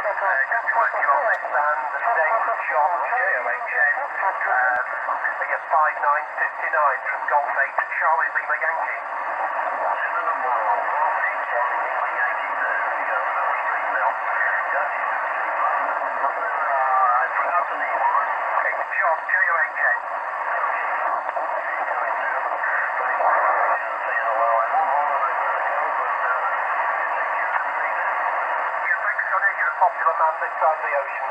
Just to let you on this, and the name's John, JOHN, yes, 5959 from Golf 8, Charlie Lima Yankee. It's John, JOHN. Yeah, thanks, Sonny. You're a popular man this side of the ocean.